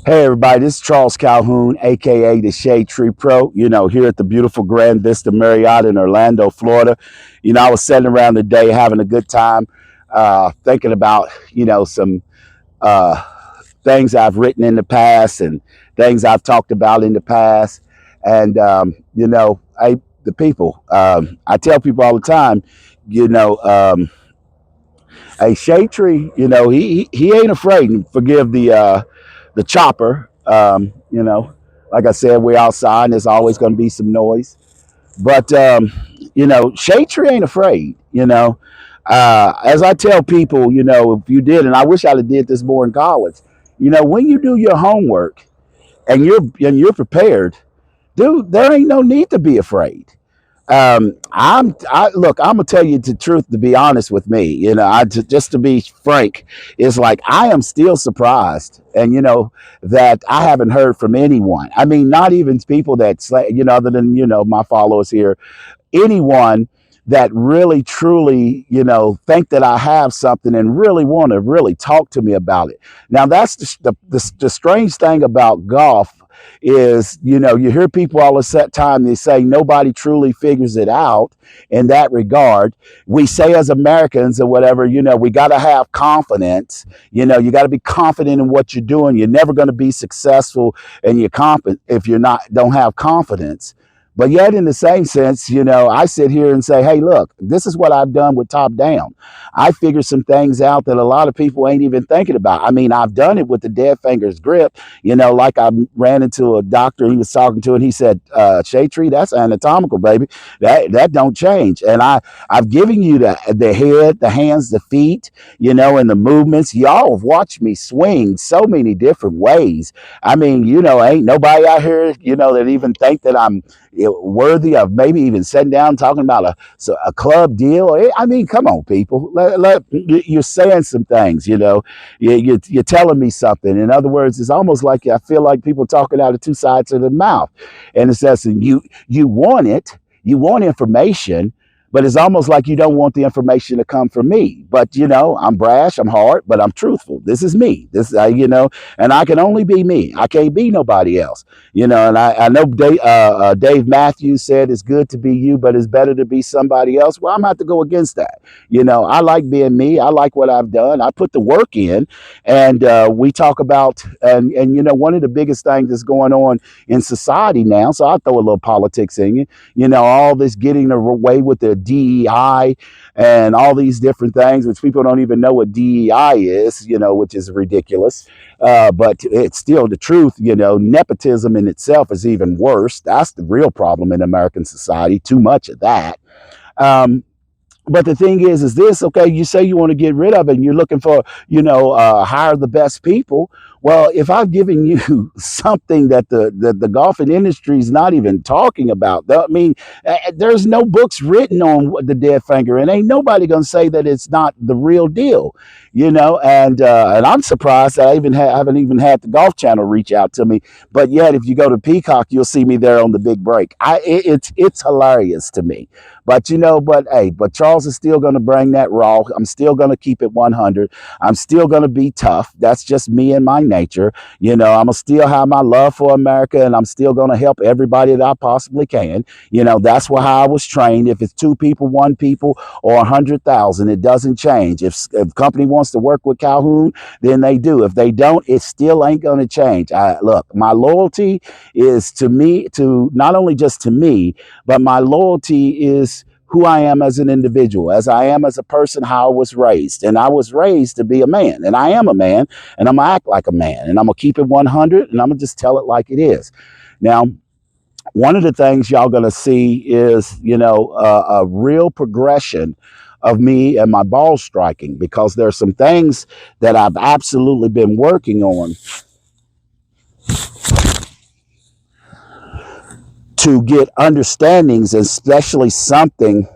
Hey everybody, this is Charles Calhoun, aka the Shadetree Pro, here at the beautiful Grand Vista Marriott in Orlando, Florida. I was sitting around today having a good time, thinking about, some uh, things I've written in the past and things I've talked about in the past. And, the people, I tell people all the time, you know, um, hey, Shadetree, he ain't afraid to forgive the chopper. Like I said, we're outside and there's always going to be some noise. But, Shade Tree ain't afraid, As I tell people, if you did, and I wish I'd have did this more in college, when you do your homework and you're prepared, dude, there ain't no need to be afraid. Look, I'm gonna tell you the truth. To be honest with me, just to be frank, is like I am still surprised, and that I haven't heard from anyone. I mean, not even people that say, other than my followers here, anyone that really truly think that I have something and really want to really talk to me about it. Now that's the strange thing about golf is you hear people all the time, they say nobody truly figures it out in that regard. We say as Americans or whatever, we got to have confidence. You got to be confident in what you're doing. You're never going to be successful and you're confident if you're not don't have confidence. But yet, in the same sense, I sit here and say, hey, look, this is what I've done with Top Down. I figured some things out that a lot of people ain't even thinking about. I mean, I've done it with the dead fingers grip, like I ran into a doctor he was talking to, and he said, Shade Tree, that's anatomical, baby. That don't change. And I've given you the head, the hands, the feet, and the movements. Y'all have watched me swing so many different ways. I mean, ain't nobody out here, that even think that I'm worthy of maybe even sitting down talking about a club deal. I mean, come on, people. You're saying some things, you're telling me something. In other words, it's almost like I feel like people talking out of two sides of their mouth. And it says, you want it, you want information, but it's almost like you don't want the information to come from me. But, I'm brash, I'm hard, but I'm truthful. This is me. And I can only be me. I can't be nobody else. And I know Dave Matthews said it's good to be you, but it's better to be somebody else. Well, I'm going to have to go against that. I like being me. I like what I've done. I put the work in. And we talk about, and one of the biggest things that's going on in society now, so I'll throw a little politics in you, all this getting away with the DEI and all these different things, which people don't even know what DEI is, which is ridiculous. But it's still the truth. Nepotism in itself is even worse. That's the real problem in American society. Too much of that. Um, but the thing is this, okay, you say you want to get rid of it and you're looking for, hire the best people. Well, if I've given you something that the golfing industry is not even talking about, I mean, there's no books written on the dead finger, and ain't nobody gonna say that it's not the real deal, and I'm surprised that haven't even had the Golf Channel reach out to me. But yet, if you go to Peacock, you'll see me there on the big break. It's hilarious to me. But but Charles is still going to bring that raw. I'm still going to keep it 100. I'm still going to be tough. That's just me and my nature. I'm going to still have my love for America, and I'm still going to help everybody that I possibly can. That's how I was trained. If it's two people, one people, or 100,000, it doesn't change. If company wants to work with Calhoun, then they do. If they don't, it still ain't going to change. Look, my loyalty is to me, to not only just to me, but my loyalty is who I am as an individual, as I am as a person, how I was raised. And I was raised to be a man, and I am a man, and I'm going to act like a man, and I'm going to keep it 100, and I'm going to just tell it like it is. Now, one of the things y'all going to see is, a real progression of me and my ball striking, because there's some things that I've absolutely been working on to get understandings, especially something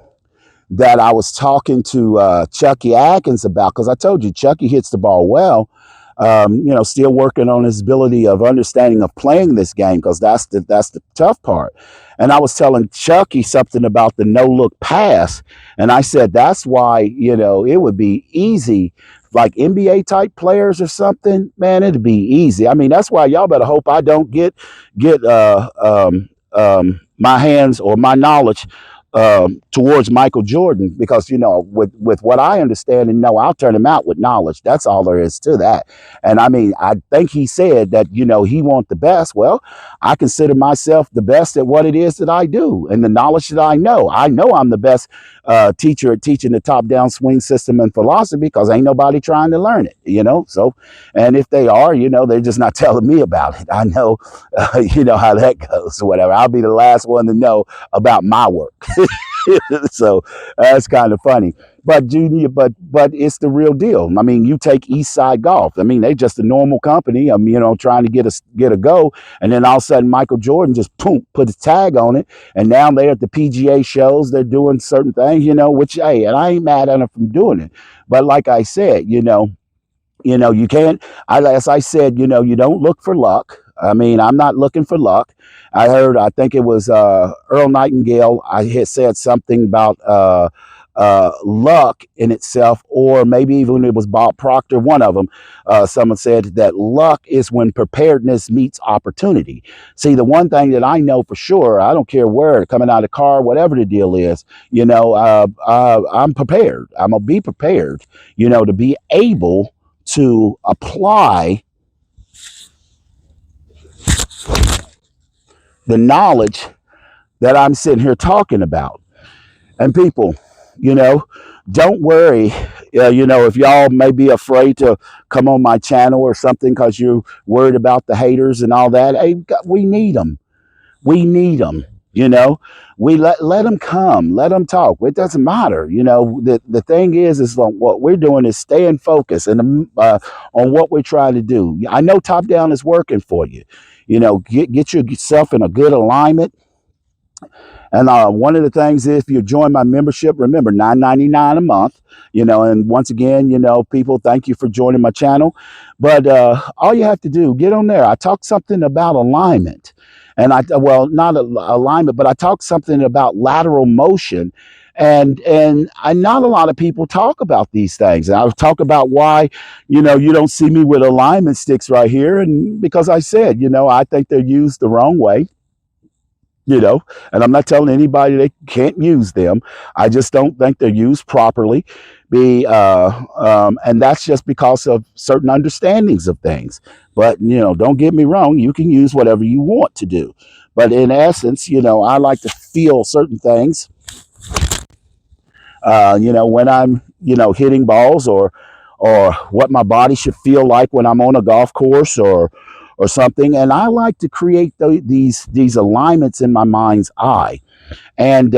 that I was talking to Chucky Atkins about, because I told you Chucky hits the ball well. Still working on his ability of understanding of playing this game, because that's the tough part. And I was telling Chucky something about the no look pass, and I said that's why it would be easy, like NBA type players or something. Man, it'd be easy. I mean, that's why y'all better hope I don't get my hands or my knowledge towards Michael Jordan, because with what I understand and know, I'll turn him out with knowledge. That's all there is to that. And I mean, I think he said that he want the best. Well, I consider myself the best at what it is that I do and the knowledge that I know. I know I'm the best teacher at teaching the top down swing system and philosophy, because ain't nobody trying to learn it. So, and if they are, they're just not telling me about it. I know, how that goes or whatever. I'll be the last one to know about my work. So that's kind of funny. But Junior, but it's the real deal. I mean, you take East Side Golf. I mean, they just a normal company. Trying to get a go, and then all of a sudden Michael Jordan just boom put a tag on it, and now they're at the PGA shows. They're doing certain things, which hey, and I ain't mad at them from doing it. But like I said, you can't, as I said, you don't look for luck. I mean, I'm not looking for luck. I think it was Earl Nightingale. I had said something about luck in itself, or maybe even when it was Bob Proctor, one of them. Someone said that luck is when preparedness meets opportunity. See, the one thing that I know for sure, I don't care where, coming out of the car, whatever the deal is, I'm prepared. I'm going to be prepared, to be able to apply the knowledge that I'm sitting here talking about. And people, you know, don't worry, if y'all may be afraid to come on my channel or something because you're worried about the haters and all that. Hey, we need them. We need them. You know, we let them come, let them talk. It doesn't matter. The thing is like what we're doing is staying focused and on what we're trying to do. I know top down is working for you. Get yourself in a good alignment. And one of the things is, if you join my membership, remember $9.99 a month. And once again, people, thank you for joining my channel. But all you have to do, get on there. I talked something about alignment, and not alignment, but I talked something about lateral motion. And not a lot of people talk about these things. And I'll talk about why, you don't see me with alignment sticks right here. And because I said, I think they're used the wrong way. And I'm not telling anybody they can't use them. I just don't think they're used properly. And that's just because of certain understandings of things. But don't get me wrong, you can use whatever you want to do. But in essence, I like to feel certain things. When I'm hitting balls, or what my body should feel like when I'm on a golf course or something. And I like to create these alignments in my mind's eye. And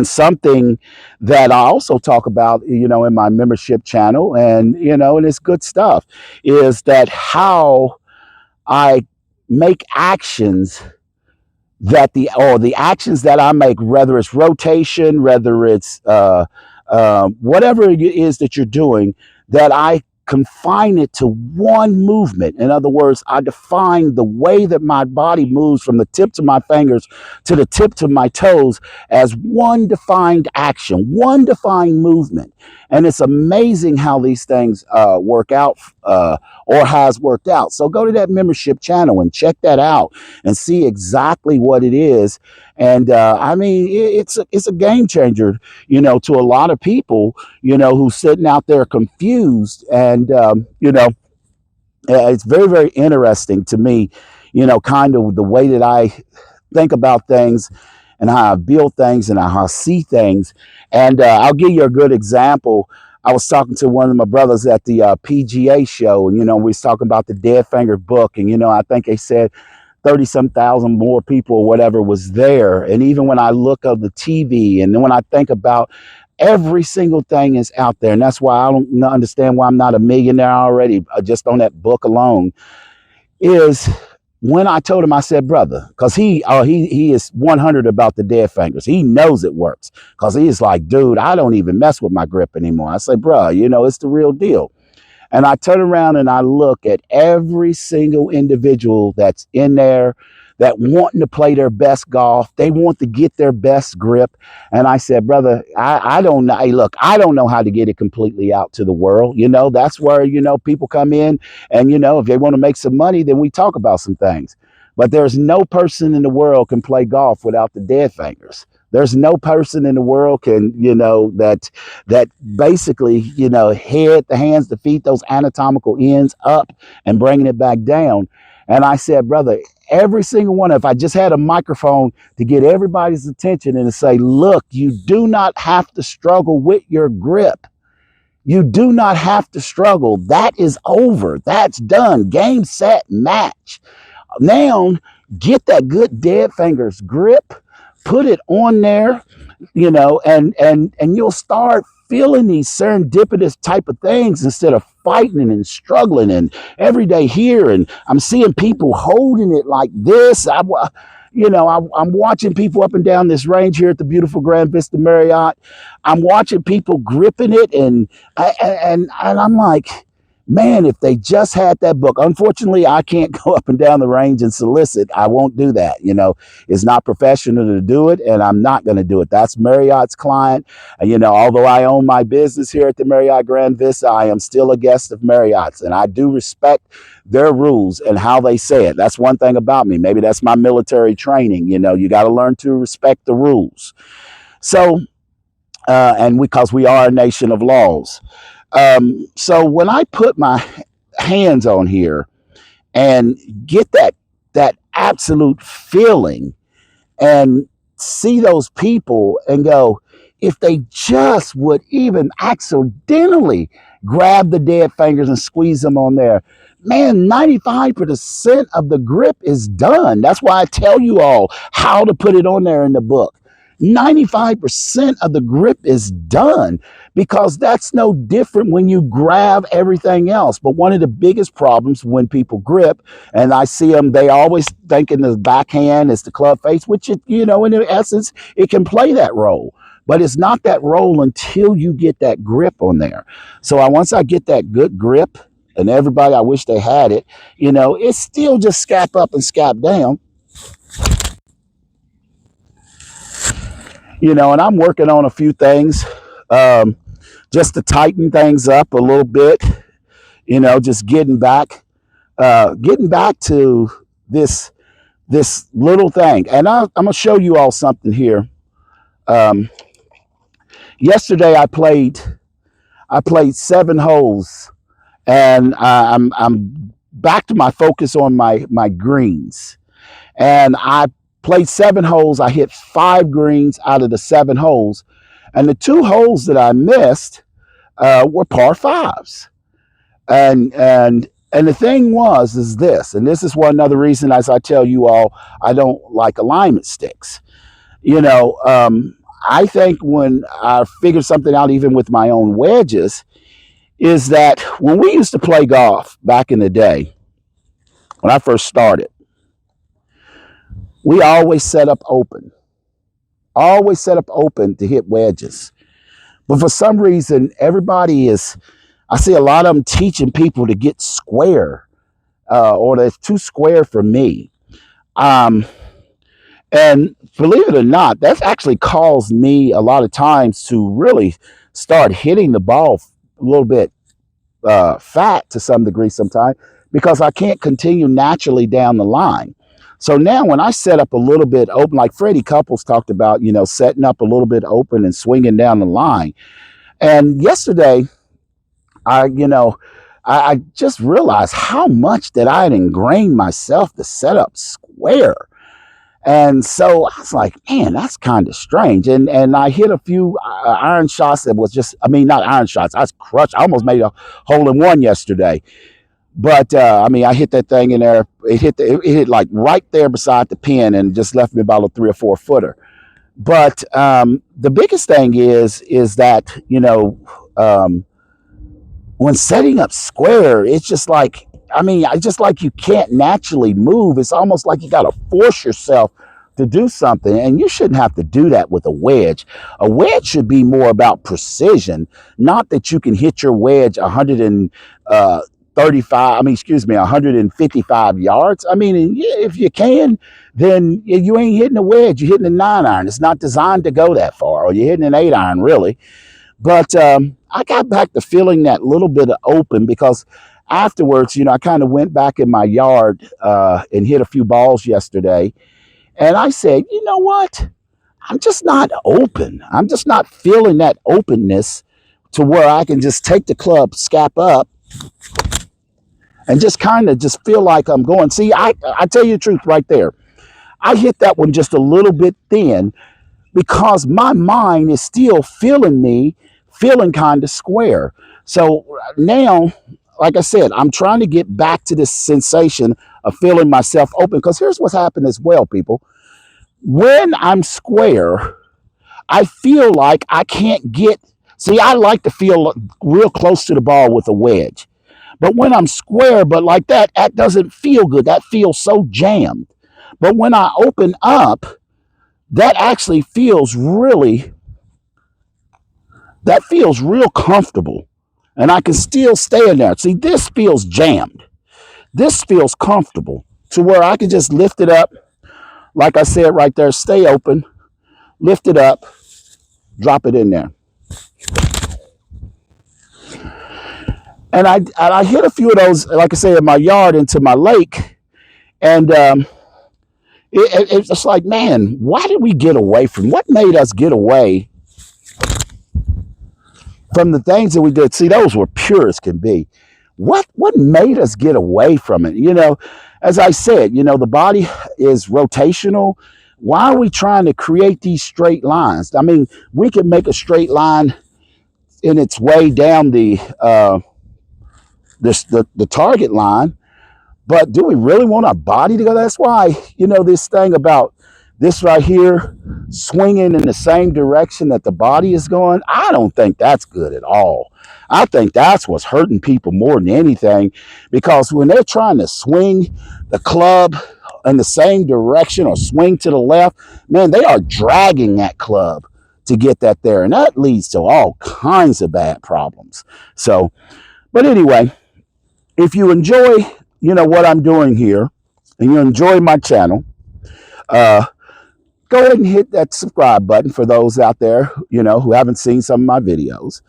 something that I also talk about, in my membership channel, and it's good stuff, is that how I make actions the actions that I make, whether it's rotation, whether it's whatever it is that you're doing, that I confine it to one movement. In other words, I define the way that my body moves from the tips of my fingers to the tips of my toes as one defined action, one defined movement. And it's amazing how these things work out, or has worked out. So go to that membership channel and check that out and see exactly what it is. And I mean, it's a game changer, to a lot of people, who's sitting out there confused. And, it's very, very interesting to me, kind of the way that I think about things and how I build things and how I see things. And I'll give you a good example. I was talking to one of my brothers at the PGA show, and, we was talking about the Dead Finger book. And, I think they said 30 some thousand more people or whatever was there. And even when I look at the TV, and then when I think about every single thing is out there, and that's why I don't understand why I'm not a millionaire already, just on that book alone, is when I told him, I said, brother, because he is 100 about the dead fingers. He knows it works, because he's like, dude, I don't even mess with my grip anymore. I say, bro, it's the real deal. And I turn around and I look at every single individual that's in there that wanting to play their best golf. They want to get their best grip. And I said, brother, I don't know. Hey, look, I don't know how to get it completely out to the world. That's where, people come in and, if they want to make some money, then we talk about some things. But there's no person in the world can play golf without the dead fingers. There's no person in the world can, that basically, head, the hands, the feet, those anatomical ends up and bringing it back down. And I said, brother, every single one, if I just had a microphone to get everybody's attention and to say, look, you do not have to struggle with your grip. You do not have to struggle. That is over. That's done. Game, set, match. Now, get that good dead fingers grip, put it on there, and you'll start feeling these serendipitous type of things instead of fighting and struggling and every day here. And I'm seeing people holding it like this. I'm watching people up and down this range here at the beautiful Grand Vista Marriott. I'm watching people gripping it, and I'm like, man, if they just had that book. Unfortunately, I can't go up and down the range and solicit. I won't do that. It's not professional to do it, and I'm not going to do it. That's Marriott's client. And, although I own my business here at the Marriott Grand Vista, I am still a guest of Marriott's, and I do respect their rules and how they say it. That's one thing about me. Maybe that's my military training. You got to learn to respect the rules. So, and because we are a nation of laws. So when I put my hands on here and get that absolute feeling and see those people and go, if they just would even accidentally grab the dead fingers and squeeze them on there, man, 95% of the grip is done. That's why I tell you all how to put it on there in the book. 95% of the grip is done because that's no different when you grab everything else. But one of the biggest problems when people grip, and I see them, they always think in the backhand is the club face, which, in essence, it can play that role. But it's not that role until you get that grip on there. So once I get that good grip, and everybody, I wish they had it, it's still just scap up and scap down. And I'm working on a few things just to tighten things up a little bit, just getting back to this little thing. And I'm going to show you all something here. Yesterday I played 7 holes, and I'm back to my focus on my greens. And I played 7 holes. I hit 5 greens out of the 7 holes. And the 2 holes that I missed were par 5s. And the thing is this, and this is one other reason, as I tell you all, I don't like alignment sticks. I think when I figured something out, even with my own wedges, is that when we used to play golf back in the day, when I first started, we always set up open to hit wedges. But for some reason, I see a lot of them teaching people to get square, or that's too square for me. And believe it or not, that's actually caused me a lot of times to really start hitting the ball a little bit fat to some degree sometimes, because I can't continue naturally down the line. So now when I set up a little bit open, like Freddie Couples talked about, setting up a little bit open and swinging down the line. And yesterday, I just realized how much that I had ingrained myself to set up square. And so I was like, man, that's kind of strange. And I hit a few iron shots that was just, not iron shots. I was crushed. I almost made a hole in one yesterday. But I hit that thing in there. It hit like right there beside the pin and just left me about a 3 or 4 footer. But the biggest thing is that, when setting up square, it's just like, just like you can't naturally move. It's almost like you got to force yourself to do something, and you shouldn't have to do that with a wedge. A wedge should be more about precision, not that you can hit your wedge 135, I mean, excuse me, 155 yards. I mean, if you can, then you ain't hitting a wedge, you're hitting a 9 iron. It's not designed to go that far, or you're hitting an 8 iron, really. But I got back to feeling that little bit of open because afterwards, I kind of went back in my yard and hit a few balls yesterday. And I said, you know what? I'm just not open. I'm just not feeling that openness to where I can just take the club, scap up, and just kind of just feel like I'm going. See, I tell you the truth right there. I hit that one just a little bit thin because my mind is still feeling kind of square. So now, like I said, I'm trying to get back to this sensation of feeling myself open. Because here's what's happened as well, people. When I'm square, I feel like I can't get. See, I like to feel real close to the ball with a wedge. But when I'm square, but like that doesn't feel good. That feels so jammed. But when I open up, that actually feels real comfortable. And I can still stay in there. See, this feels jammed. This feels comfortable to where I can just lift it up. Like I said right there, stay open, lift it up, drop it in there. And I hit a few of those, like I say, in my yard into my lake. And it's just like, man, why did we get away from, what made us get away from the things that we did? See, those were pure as can be. What made us get away from it? As I said, the body is rotational. Why are we trying to create these straight lines? I mean, we can make a straight line in its way down the target line, but do we really want our body to go? That's why, this thing about this right here swinging in the same direction that the body is going, I don't think that's good at all. I think that's what's hurting people more than anything, because when they're trying to swing the club in the same direction or swing to the left, man, they are dragging that club to get that there. And that leads to all kinds of bad problems. So, but anyway, if you enjoy, what I'm doing here, and you enjoy my channel, uh, go ahead and hit that subscribe button for those out there, who haven't seen some of my videos.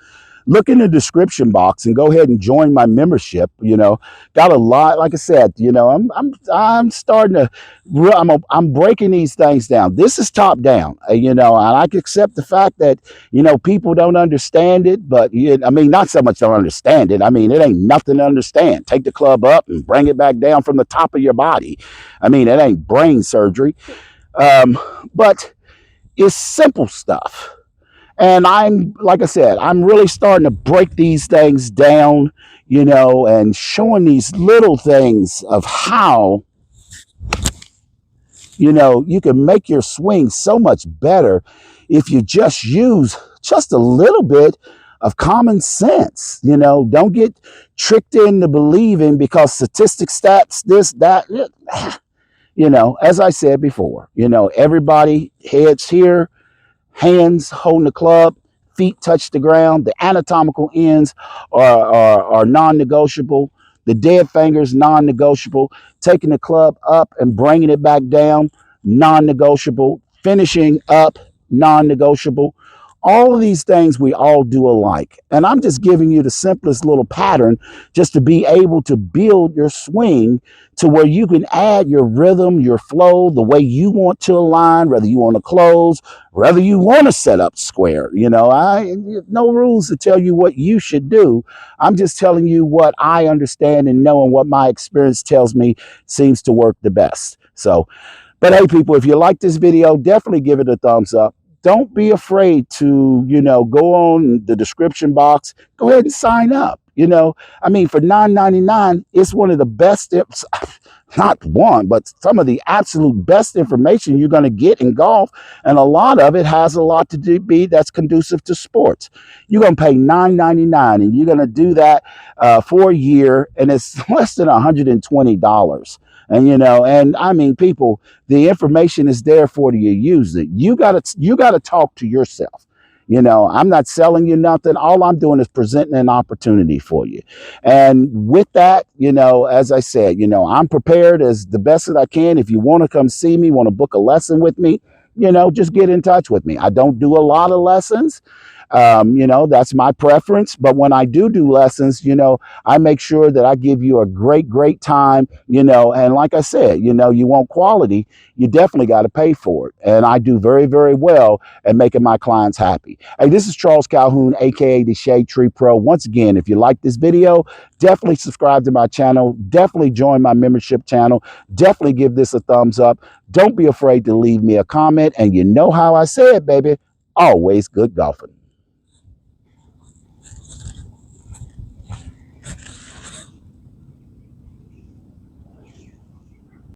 Look in the description box and go ahead and join my membership. Got a lot, like I said, I'm starting to, I'm breaking these things down. This is top down, and I can accept the fact that, people don't understand it, but I mean, not so much don't understand it. I mean, it ain't nothing to understand. Take the club up and bring it back down from the top of your body. I mean, it ain't brain surgery. But it's simple stuff. And like I said, I'm really starting to break these things down, and showing these little things of how, you can make your swing so much better if you just use just a little bit of common sense. Don't get tricked into believing because statistics, stats, this, that, as I said before, everybody heads here, hands holding the club, feet touch the ground. The anatomical ends are non-negotiable. The dead fingers, non-negotiable. Taking the club up and bringing it back down, non-negotiable. Finishing up, non-negotiable. All of these things we all do alike. And I'm just giving you the simplest little pattern just to be able to build your swing to where you can add your rhythm, your flow, the way you want to align, whether you want to close, whether you want to set up square. No rules to tell you what you should do. I'm just telling you what I understand and know, and what my experience tells me seems to work the best. So, but hey, people, if you like this video, definitely give it a thumbs up. Don't be afraid to, go on the description box. Go ahead and sign up. I mean, for $9.99, it's one of the best, not one, but some of the absolute best information you're going to get in golf. And a lot of it has a lot to do that's conducive to sports. You're going to pay $9.99, and you're going to do that for a year, and it's less than $120. And and I mean, people, the information is there for you to use it. You gotta talk to yourself. I'm not selling you nothing. All I'm doing is presenting an opportunity for you. And with that, as I said, I'm prepared as the best that I can. If you want to come see me, want to book a lesson with me, just get in touch with me. I don't do a lot of lessons. That's my preference. But when I do lessons, I make sure that I give you a great time, and like I said, you want quality, you definitely got to pay for it. And I do very well at making my clients happy. Hey, this is Charles Calhoun, aka the Shadetree Pro. Once again, if you like this video, definitely subscribe to my channel. Definitely join my membership channel. Definitely give this a thumbs up. Don't be afraid to leave me a comment. And you know how I say it, baby. Always good golfing.